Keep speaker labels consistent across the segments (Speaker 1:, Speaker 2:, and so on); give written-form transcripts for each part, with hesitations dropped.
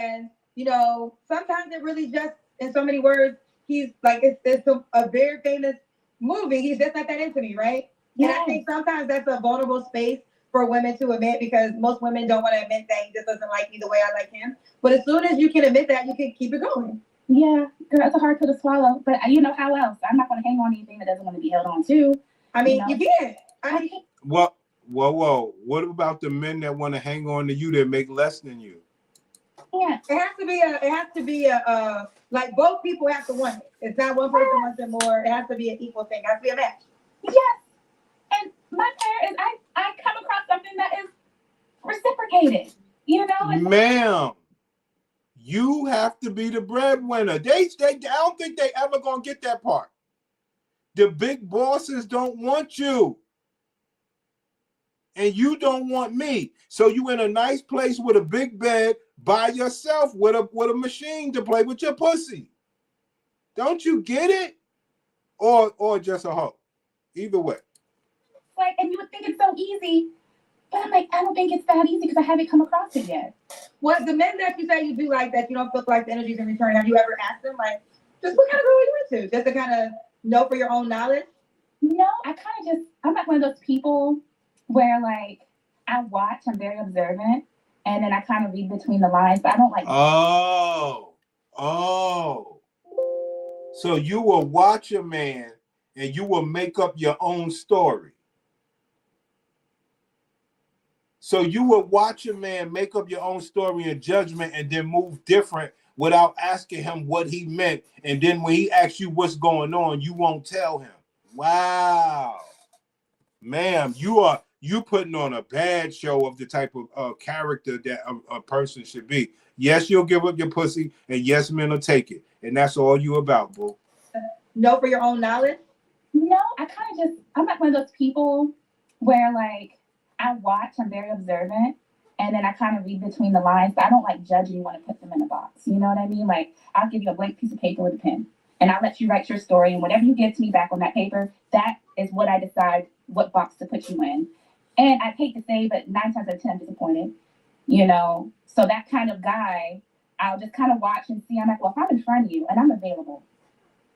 Speaker 1: And, sometimes it really just, in so many words, he's like, it's a very famous movie. He's just not that into me, right? Yes. And I think sometimes that's a vulnerable space for women to admit because most women don't want to admit that he just doesn't like me the way I like him. But as soon as you can admit that, you can keep it going. Yeah, girl, it's a hard pill to swallow. But you know how else? I'm not going to hang on anything that doesn't want to be held on to. I mean, you can't.
Speaker 2: Well, whoa. What about the men that want to hang on to you that make less than you?
Speaker 1: Yeah, it has to be a like both people have to want it. It's not one person wants it more. It has to be an equal thing. It has to be a match. Yes. And my prayer is I come across something that is reciprocated.
Speaker 2: Ma'am, you have to be the breadwinner. I don't think they ever gonna get that part. The big bosses don't want you. And you don't want me. So you in a nice place with a big bed by yourself with a machine to play with your pussy. Don't you get it? Or just a hoe. Either way.
Speaker 1: Like, and you would think it's so easy. But I'm like, I don't think it's that easy because I haven't come across it yet. What the men that you say you do like that you don't feel like the energy's in return, have you ever asked them, like, just what kind of girl are you into? Just to kind of know for your own knowledge? No, I'm not one of those people where, like, I watch, I'm very observant, and then I kind of read between the lines, but I don't like...
Speaker 2: Oh. So you will watch a man and you will make up your own story. So you will watch a man make up your own story and judgment and then move different without asking him what he meant. And then when he asks you what's going on, you won't tell him. Wow. Ma'am, you putting on a bad show of the type of character that a person should be. Yes, you'll give up your pussy, and yes, men will take it. And that's all you about, boo.
Speaker 1: Know for your own knowledge? No, I'm not one of those people where, like, I watch, I'm very observant, and then I kind of read between the lines, but I don't, like, judge anyone and put them in a box. You know what I mean? Like, I'll give you a blank piece of paper with a pen, and I'll let you write your story, and whatever you give to me back on that paper, that is what I decide what box to put you in. And I hate to say, but 9 times out of 10, I'm disappointed, So that kind of guy, I'll just kind of watch and see. I'm like, well, if I'm in front of you and I'm available,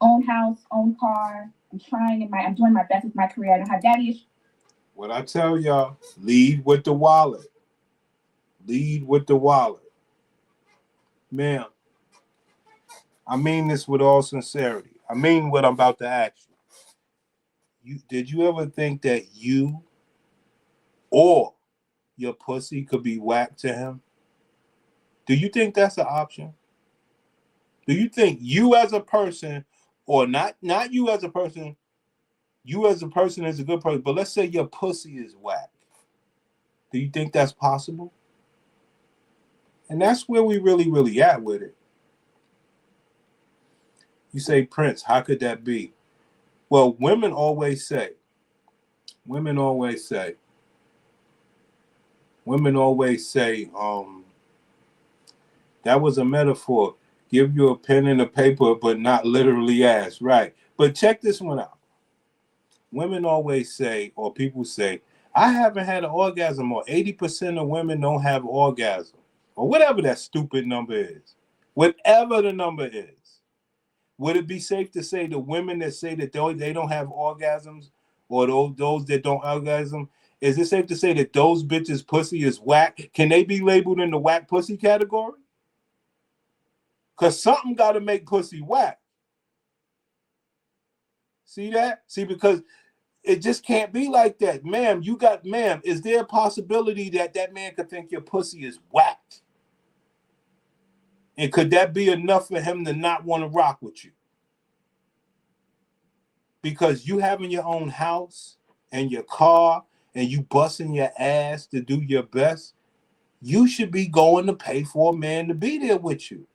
Speaker 1: own house, own car, I'm doing my best with my career. I don't have daddy issues.
Speaker 2: What I tell y'all, lead with the wallet. Lead with the wallet. Ma'am, I mean this with all sincerity. I mean what I'm about to ask you. Did you ever think that you or your pussy could be whacked to him? Do you think that's an option? Do you think you as a person, or not you as a person, you as a person is a good person, but let's say your pussy is whacked. Do you think that's possible? And that's where we really, really at with it. You say, Prince, how could that be? Well, women always say, that was a metaphor. Give you a pen and a paper, but not literally ask, right? But check this one out. Women always say, or people say, I haven't had an orgasm, or 80% of women don't have orgasm, or whatever that stupid number is. Whatever the number is. Would it be safe to say the women that say that they don't have orgasms, or those that don't orgasm, is it safe to say that those bitches' pussy is whack? Can they be labeled in the whack pussy category? Because something got to make pussy whack. See that? See, because it just can't be like that. Ma'am, is there a possibility that man could think your pussy is whacked? And could that be enough for him to not want to rock with you? Because you having your own house and your car and you busting your ass to do your best, you should be going to pay for a man to be there with you.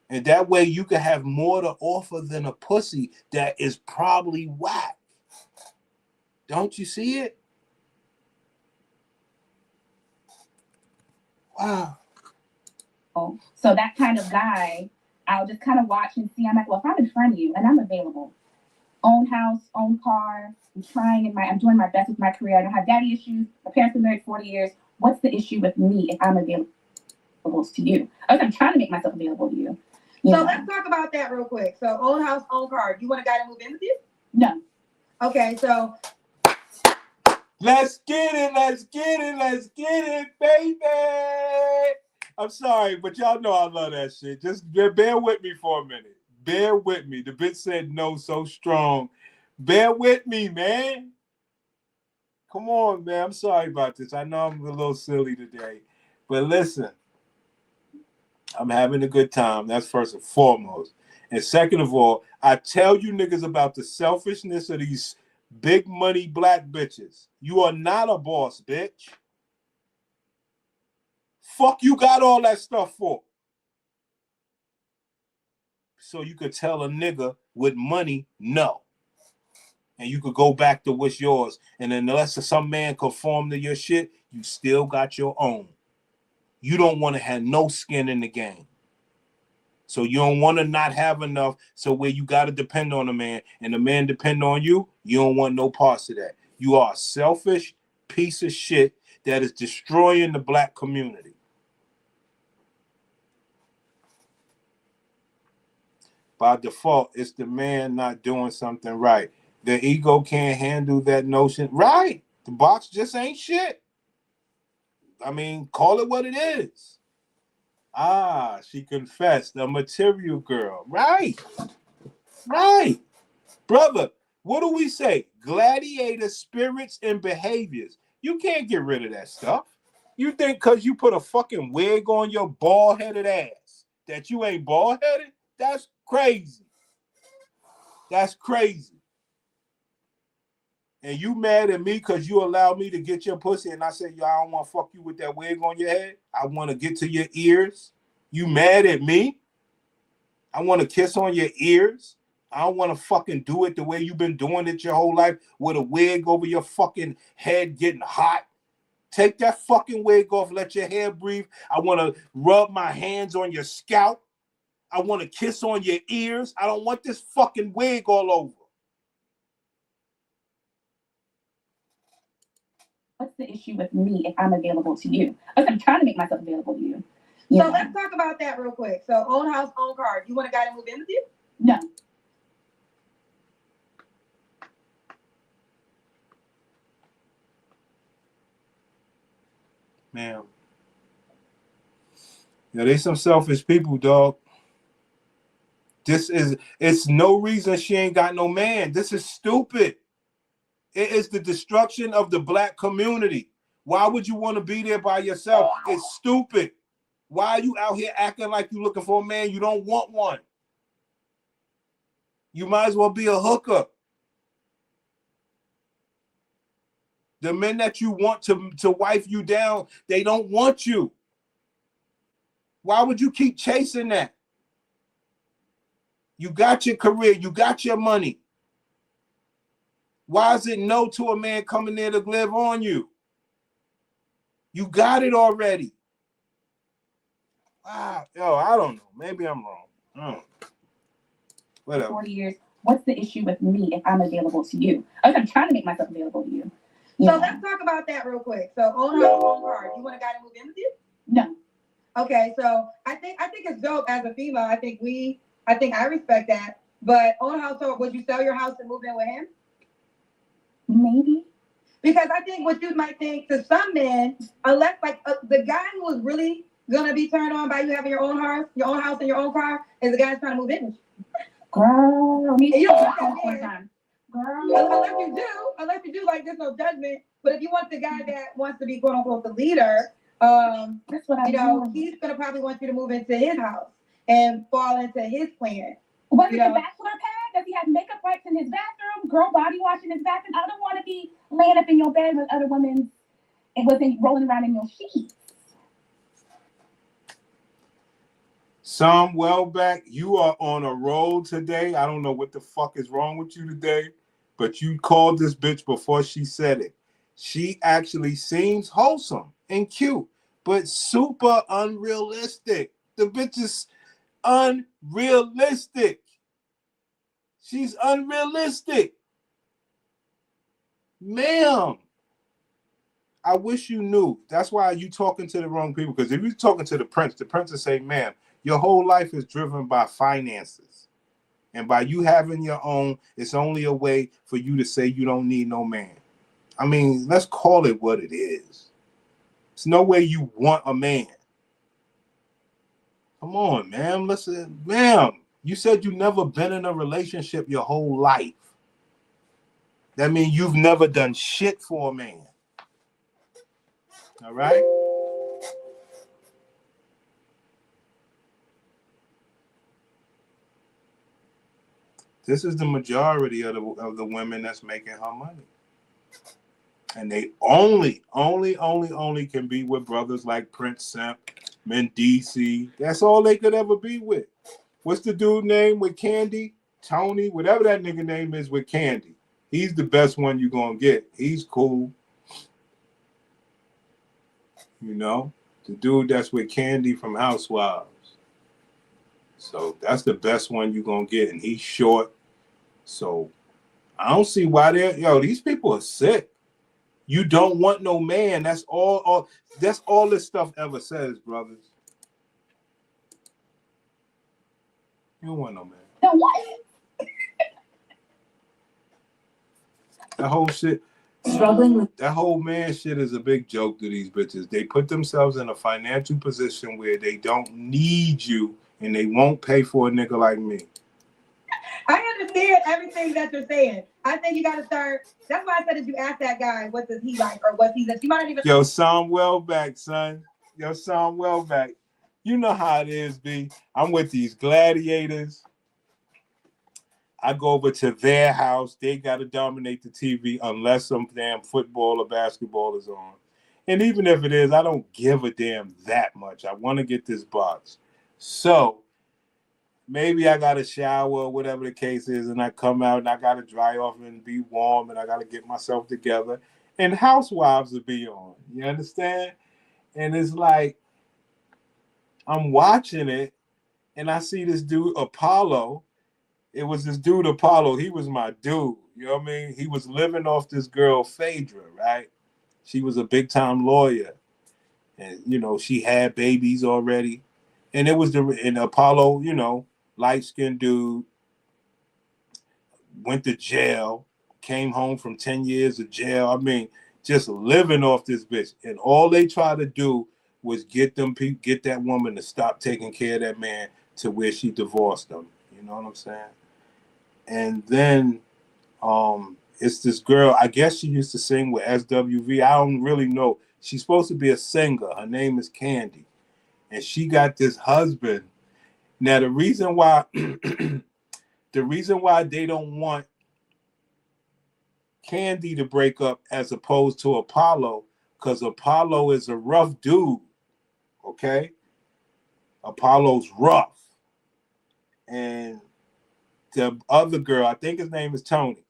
Speaker 2: And that way you can have more to offer than a pussy that is probably whack. Don't you see it? Wow.
Speaker 1: So that kind of guy, I'll just kind of watch and see. I'm like, well, if I'm in front of you and I'm available, own house, own car, I'm doing my best with my career. I don't have daddy issues. My parents been married 40 years. What's the issue with me if I'm available? to you. I'm trying to make myself available to you.
Speaker 3: So let's talk about that real quick. So own house, own car. You want a guy to move in with you?
Speaker 1: No.
Speaker 3: Okay, so
Speaker 2: let's get it, baby. I'm sorry, but y'all know I love that shit. Just bear with me for a minute. Bear with me. The bitch said no so strong. Bear with me, man. Come on, man. I'm sorry about this. I know I'm a little silly today. But listen, I'm having a good time. That's first and foremost. And second of all, I tell you niggas about the selfishness of these big money black bitches. You are not a boss, bitch. Fuck you got all that stuff for. So you could tell a nigga with money, no. And you could go back to what's yours. And then unless some man conform to your shit, you still got your own. You don't want to have no skin in the game. So you don't want to not have enough. So where you got to depend on a man and the man depend on you, you don't want no parts of that. You are a selfish piece of shit that is destroying the black community. By default, it's the man not doing something right. The ego can't handle that notion. Right. The box just ain't shit. I mean, call it what it is. Ah, she confessed. A material girl. Right. Right. Brother, what do we say? Gladiator spirits and behaviors. You can't get rid of that stuff. You think because you put a fucking wig on your bald-headed ass that you ain't bald-headed? That's crazy. That's crazy. And you mad at me because you allowed me to get your pussy and I said, yo, I don't want to fuck you with that wig on your head. I want to get to your ears. You mad at me? I want to kiss on your ears. I don't want to fucking do it the way you've been doing it your whole life with a wig over your fucking head getting hot. Take that fucking wig off. Let your hair breathe. I want to rub my hands on your scalp. I want to kiss on your ears. I don't want this fucking wig all over.
Speaker 1: What's the issue with me if I'm available to you? I'm trying to make myself available to you.
Speaker 3: So let's talk about that real quick. So own house, own car. You want a guy to move in with you?
Speaker 1: No.
Speaker 2: Man. Yeah, they some selfish people, dog. It's no reason she ain't got no man. This is stupid. It is the destruction of the black community. Why would you want to be there by yourself? It's stupid. Why are you out here acting like you looking for a man? You don't want one. You might as well be a hooker. The men that you want to wife you down, they don't want you. Why would you keep chasing that? You got your career. You got your money. Why is it no to a man coming there to live on you? You got it already. Wow. Yo, I don't know. Maybe I'm wrong. Whatever.
Speaker 1: 40 years. What's the issue with me if I'm available to you? I'm trying to make myself available to you.
Speaker 3: So let's talk about that real quick. So own house, own car. You want a guy to move in with you?
Speaker 1: No.
Speaker 3: Okay, so I think it's dope as a female. I think I respect that. But own house, would you sell your house and move in with him?
Speaker 1: Maybe.
Speaker 3: Because I think what you might think to some men, unless the guy who is really gonna be turned on by you having your own house and your own car, is the guy that's trying to move in with you.
Speaker 1: Girl, me
Speaker 3: you don't
Speaker 1: time.
Speaker 3: Girl. Unless you do, like, there's no judgment. But if you want the guy that wants to be quote unquote the leader,
Speaker 1: that's what I know.
Speaker 3: He's gonna probably want you to move into his house and fall into his plan.
Speaker 1: Was it the bachelor pad? Does he have makeup wipes in his bathroom? Girl body wash in his bathroom? I don't want to be laying up in your bed with other women and rolling around in your sheets.
Speaker 2: Sam Welbeck, you are on a roll today. I don't know what the fuck is wrong with you today, but you called this bitch before she said it. She actually seems wholesome and cute, but super unrealistic. The bitch is unrealistic. She's unrealistic. Ma'am, I wish you knew. That's why you talking to the wrong people. Because if you're talking to the prince will say, ma'am, your whole life is driven by finances. And by you having your own, it's only a way for you to say you don't need no man. I mean, let's call it what it is. There's no way you want a man. Come on, ma'am. Listen, ma'am, you said you've never been in a relationship your whole life. That means you've never done shit for a man. All right? This is the majority of the women that's making her money. And they only can be with brothers like Prince Simp, Mendici. That's all they could ever be with. What's the dude name with Candy? Tony, whatever that nigga name is with Candy. He's the best one you're going to get. He's cool. You know, the dude that's with Candy from Housewives. So that's the best one you're going to get. And he's short. So I don't see why these people are sick. You don't want no man. That's all this stuff ever says, brothers. You don't want no man.
Speaker 1: Don't want it.
Speaker 2: That whole shit.
Speaker 1: Struggling with
Speaker 2: that whole man shit is a big joke to these bitches. They put themselves in a financial position where they don't need you and they won't pay for a nigga like me.
Speaker 3: I understand everything that you're saying. I think you got to start. That's why I said that you ask that guy, what does he like or what he's into. You might not even.
Speaker 2: Yo, Sam Welbeck, son. Yo, Sam Welbeck. You know how it is, B. I'm with these gladiators. I go over to their house. They got to dominate the TV unless some damn football or basketball is on. And even if it is, I don't give a damn that much. I want to get this box. So maybe I got to shower or whatever the case is, and I come out and I got to dry off and be warm, and I got to get myself together. And Housewives will be on. You understand? And it's like I'm watching it, and I see this dude, Apollo. It was this dude, Apollo. He was my dude. You know what I mean? He was living off this girl, Phaedra, right? She was a big-time lawyer. And, you know, she had babies already. And it was and Apollo, you know, light-skinned dude, went to jail, came home from 10 years of jail. I mean, just living off this bitch. And all they tried to do was get that woman to stop taking care of that man to where she divorced him. You know what I'm saying? And then it's this girl, I guess she used to sing with SWV. I don't really know. She's supposed to be a singer. Her name is Candy. And she got this husband. Now, the reason why they don't want Candy to break up as opposed to Apollo, because Apollo is a rough dude. Okay? Apollo's rough. And the other girl, I think his name is Tony.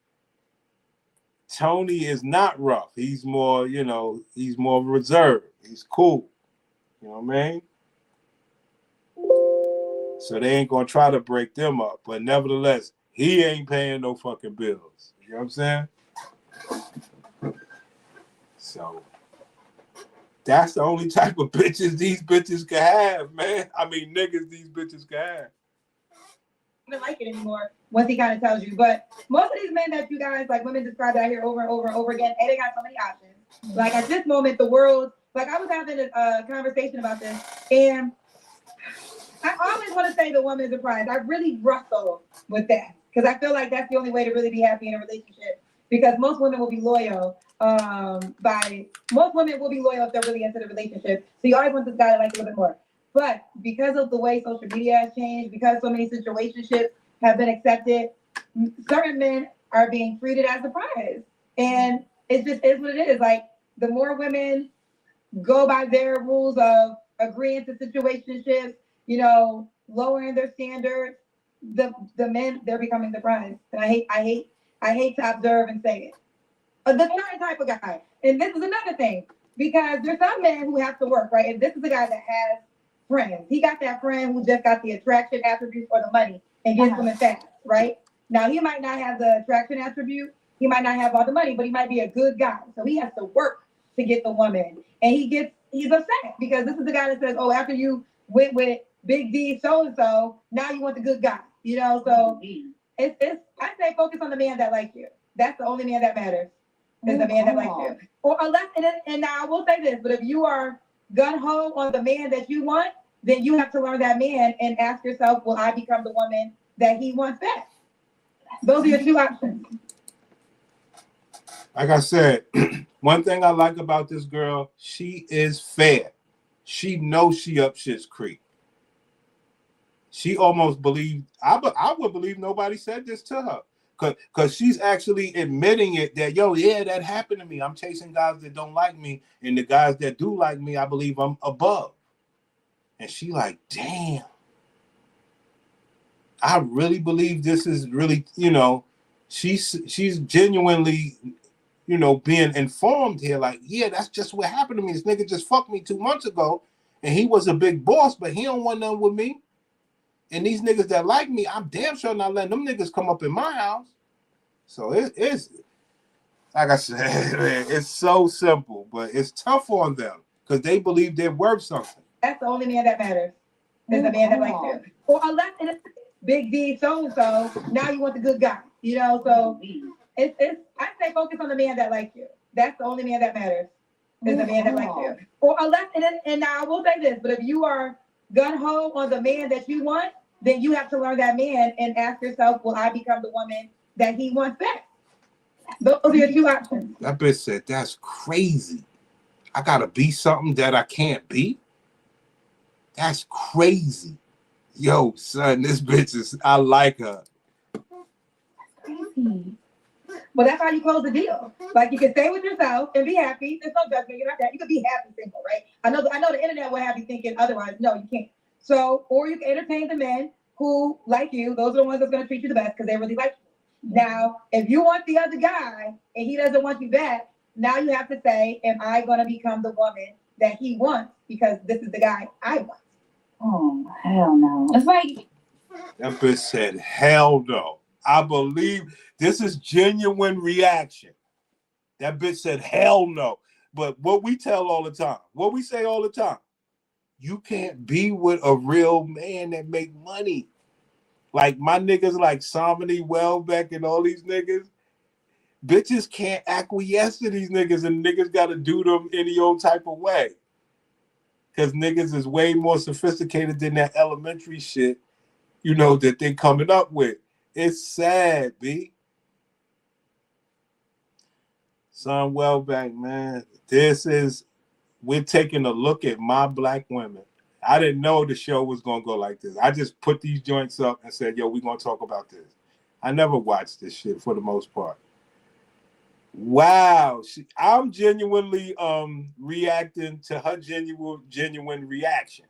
Speaker 2: Tony is not rough. He's more, you know, he's more reserved. He's cool. You know what I mean? So they ain't gonna try to break them up. But nevertheless, he ain't paying no fucking bills. You know what I'm saying? So that's the only type of bitches these bitches can have, man. I mean, niggas these bitches can have.
Speaker 3: Even like it anymore once he kind of tells you. But most of these men that you guys, like women describe out here over and over and over again, and they got so many options. Like at this moment, the world, like I was having a conversation about this, and I always want to say the woman is a prize. I really wrestle with that because I feel like that's the only way to really be happy in a relationship. Because most women will be loyal. Most women will be loyal if they're really into the relationship. So you always want this guy to like a little bit more. But because of the way social media has changed, because so many situationships have been accepted, certain men are being treated as a prize. And it just is what it is. Like, the more women go by their rules of agreeing to situationships, you know, lowering their standards, the men, they're becoming the prize. And I hate to observe and say it. The certain type of guy. And this is another thing. Because there's some men who have to work, right? And this is a guy that has friends. He got that friend who just got the attraction attribute for the money and gets them fast, right? Now, he might not have the attraction attribute. He might not have all the money, but he might be a good guy. So he has to work to get the woman. And he's upset because this is the guy that says, oh, after you went with Big D so-and-so, now you want the good guy. You know, so it's I say focus on the man that likes you. That's the only man that matters. Is the man that likes you. Or unless and now I will say this, but if you are gun-ho on the man that you want, then you have to learn that man and ask yourself, will I become the woman that he wants back? Those are your two options.
Speaker 2: Like I said, one thing I like about this girl, she is fair. She knows she up shit's creek. She almost believed, I would believe nobody said this to her. Because she's actually admitting it that, yo, yeah, that happened to me. I'm chasing guys that don't like me. And the guys that do like me, I believe I'm above. And she like, damn. I really believe this is really, you know, she's genuinely, you know, being informed here. Like, yeah, that's just what happened to me. This nigga just fucked me 2 months ago. And he was a big boss, but he don't want nothing with me. And these niggas that like me, I'm damn sure not letting them niggas come up in my house. So it's like I said, man, it's so simple, but it's tough on them because they believe they're worth something.
Speaker 3: That's the only man that matters. Is the man that likes you. Or unless it's Big D so-and-so, now you want the good guy. You know, so it's I say focus on the man that likes you. That's the only man that matters. Is the man that likes you. Or unless and now I will say this, but if you are gun-ho on the man that you want, then you have to learn that man and ask yourself, will I become the woman that he wants back? Those are your two options.
Speaker 2: That bitch said, that's crazy. I gotta be something that I can't be? That's crazy. Yo, son, this bitch is, I like her.
Speaker 1: That's crazy.
Speaker 3: But that's how you close the deal. Like, you can stay with yourself and be happy. There's no judgment. You're not that. You can be happy single, right? I know the internet will have you thinking otherwise. No, you can't. So, or you can entertain the men who like you. Those are the ones that's going to treat you the best because they really like you. Now, if you want the other guy and he doesn't want you back, now you have to say, am I going to become the woman that he wants because this is the guy I want?
Speaker 1: Oh, hell no. It's like,
Speaker 2: that bitch said, hell no. I believe this is genuine reaction. That bitch said, hell no. But what we tell all the time, what we say all the time, you can't be with a real man that make money. Like my niggas like Somony Welbeck and all these niggas, bitches can't acquiesce to these niggas and niggas got to do them any old type of way. Because niggas is way more sophisticated than that elementary shit, you know, that they coming up with. It's sad, B. Son Welbeck, man, we're taking a look at my black women. I didn't know the show was going to go like this. I just put these joints up and said, yo, we're going to talk about this. I never watched this shit for the most part. Wow. I'm genuinely reacting to her genuine reaction.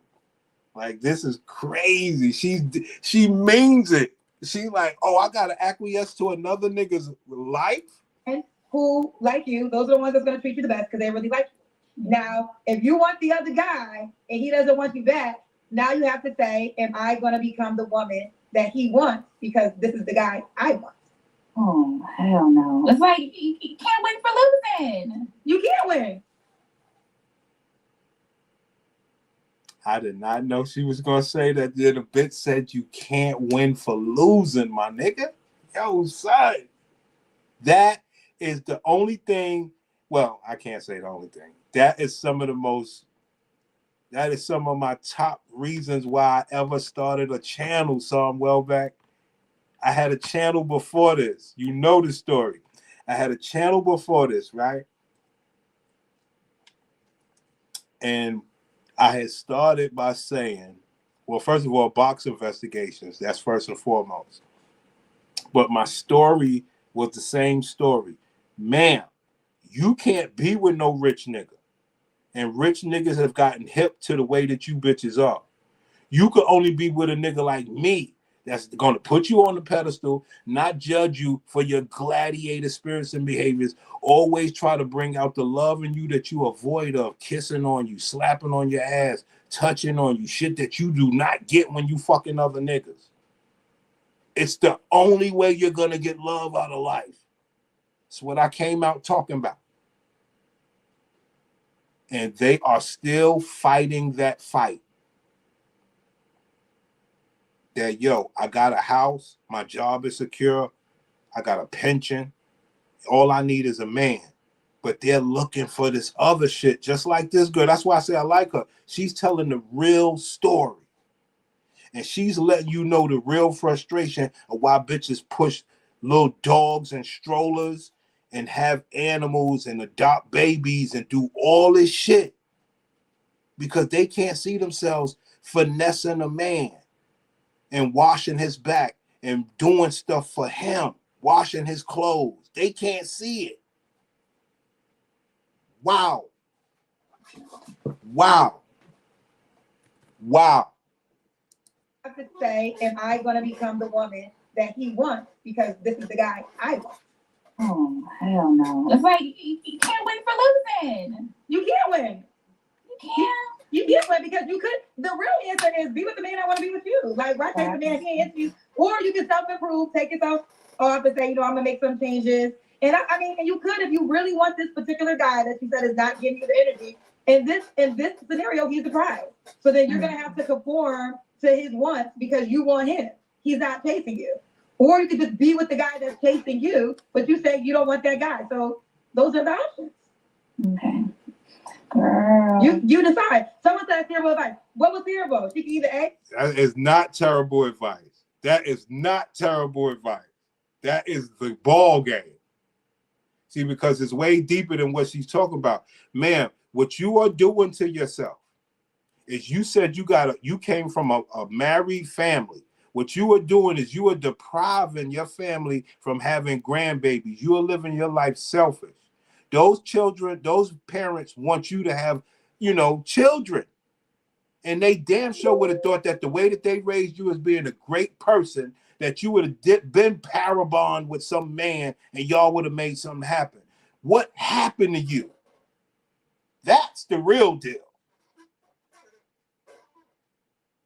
Speaker 2: Like, this is crazy. She means it. She like, oh, I got to acquiesce to another nigga's life?
Speaker 3: And who like you, those are the ones that's going to treat you the best because they really like you. Now, if you want the other guy and he doesn't want you back, now you have to say, am I going to become the woman that he wants because this is the guy I want?
Speaker 1: oh, hell no. It's like, you can't win for losing.
Speaker 3: You can't win.
Speaker 2: I did not know she was going to say that. The bitch said you can't win for losing, my nigga. Yo, son. That is the only thing. Well, I can't say the only thing. That is some of my top reasons why I ever started a channel, Son Welbeck. I had a channel before this. You know the story. I had a channel before this, right? And I had started by saying, well, first of all, box investigations. That's first and foremost. But my story was the same story. Ma'am, you can't be with no rich nigga. And rich niggas have gotten hip to the way that you bitches are. You could only be with a nigga like me that's going to put you on the pedestal, not judge you for your gladiator spirits and behaviors, always try to bring out the love in you that you avoid of, kissing on you, slapping on your ass, touching on you, shit that you do not get when you fucking other niggas. It's the only way you're going to get love out of life. It's what I came out talking about. And they are still fighting that fight. That, yo, I got a house, my job is secure, I got a pension, all I need is a man. But they're looking for this other shit, just like this girl. That's why I say I like her. She's telling the real story. And she's letting you know the real frustration of why bitches push little dogs and strollers and have animals and adopt babies and do all this shit. Because they can't see themselves finessing a man and washing his back and doing stuff for him, washing his clothes. They can't see it. Wow. Wow. Wow.
Speaker 3: I have to say, am I going to become the woman that he wants because this is the guy I want?
Speaker 1: Oh, hell no. It's like, you can't win for losing.
Speaker 3: You can't win.
Speaker 1: You can't.
Speaker 3: You can't win because you could. The real answer is be with the man I want to be with you. Like, why take the man he ain't into you? Or you can self-improve, take yourself off and say, you know, I'm going to make some changes. And I mean, and you could if you really want this particular guy that you said is not giving you the energy. In this scenario, he's the prize. So then you're going to have to conform to his wants because you want him. He's not chasing you. Or you could just be with the guy that's chasing you, but you say you don't want that guy. So those are the options.
Speaker 1: Okay. Girl.
Speaker 3: You decide. Someone said terrible advice. What was terrible? She can either A.
Speaker 2: That is not terrible advice. That is not terrible advice. That is the ball game. See, because it's way deeper than what she's talking about. Ma'am, what you are doing to yourself is you said you came from a married family. What you are doing is you are depriving your family from having grandbabies. You are living your life selfish. Those children, those parents want you to have, you know, children. And they damn sure would have thought that the way that they raised you as being a great person, that you would have been parabond with some man and y'all would have made something happen. What happened to you? That's the real deal.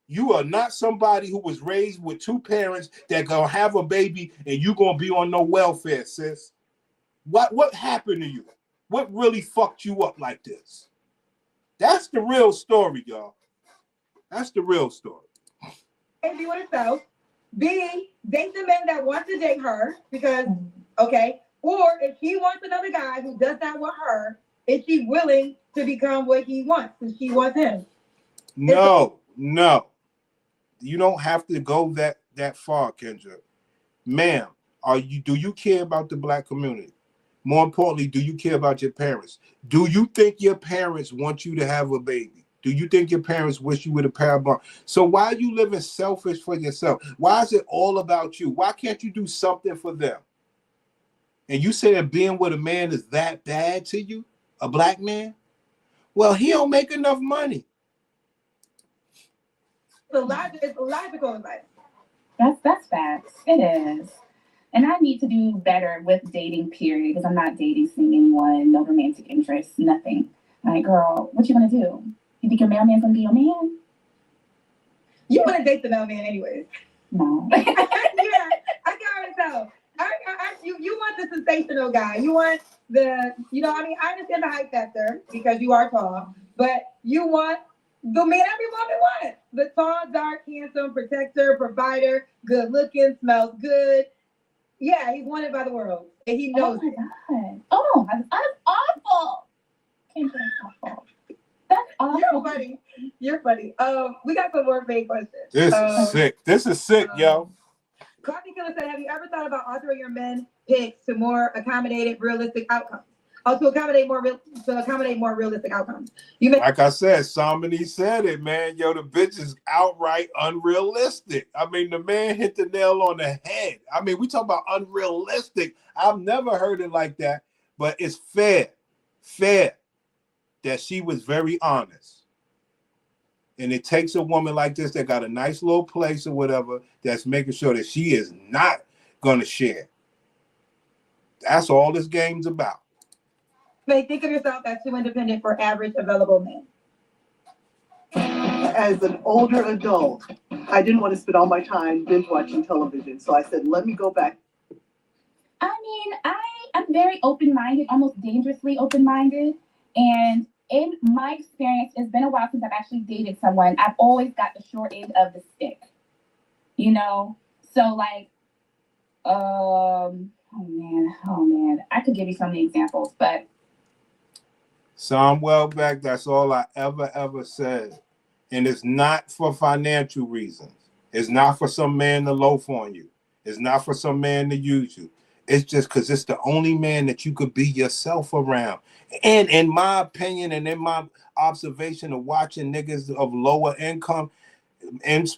Speaker 2: You are not somebody who was raised with two parents that gonna have a baby and you gonna be on no welfare, sis. What happened to you? What really fucked you up like this? That's the real story, y'all. That's the real story.
Speaker 3: A, be with herself. B, date the men that want to date her because, okay. Or if she wants another guy who does not want her, is she willing to become what he wants? Because she wants him.
Speaker 2: No. You don't have to go that far, Kendra. Ma'am, do you care about the black community? More importantly, do you care about your parents? Do you think your parents want you to have a baby? Do you think your parents wish you with a parabon? So why are you living selfish for yourself? Why is it all about you? Why can't you do something for them? And you say that being with a man is that bad to you? A black man? Well, he don't make enough money.
Speaker 3: It's logical advice.
Speaker 1: That's facts. It is. And I need to do better with dating, period, because I'm not dating, seeing anyone, no romantic interest, nothing. Like, girl, what you gonna do? You think your mailman's gonna be your man?
Speaker 3: You want to date the mailman anyways.
Speaker 1: No.
Speaker 3: Yeah, I can already tell. You want the sensational guy. You want the, you know, I mean, I understand the height factor because you are tall, but you want the man every woman wants. The tall, dark, handsome, protector, provider, good looking, smells good. Yeah, he's wanted by the world. And he knows it.
Speaker 1: God. Oh, that's awful. Can't say awful. That's awful.
Speaker 3: You're funny. We got some more fake questions.
Speaker 2: This is sick. This is sick, yo.
Speaker 3: Coffee Killer said, have you ever thought about altering your men picks to more accommodated, realistic outcomes? Oh, to accommodate more realistic outcomes.
Speaker 2: Like I said, somebody said it, man. Yo, the bitch is outright unrealistic. I mean, the man hit the nail on the head. I mean, we talk about unrealistic. I've never heard it like that, but it's fair that she was very honest. And it takes a woman like this that got a nice little place or whatever that's making sure that she is not going to share. That's all this game's about.
Speaker 3: May think of yourself as too independent for average available men.
Speaker 4: As an older adult, I didn't want to spend all my time binge watching television. So I said, let me go back.
Speaker 1: I mean, I'm very open-minded, almost dangerously open-minded. And in my experience, it's been a while since I've actually dated someone. I've always got the short end of the stick, you know? So like, oh man, I could give you so many examples, but.
Speaker 2: Some well back, that's all I ever said. And it's not for financial reasons. It's not for some man to loaf on you. It's not for some man to use you. It's just because it's the only man that you could be yourself around. And in my opinion and in my observation of watching niggas of lower income, and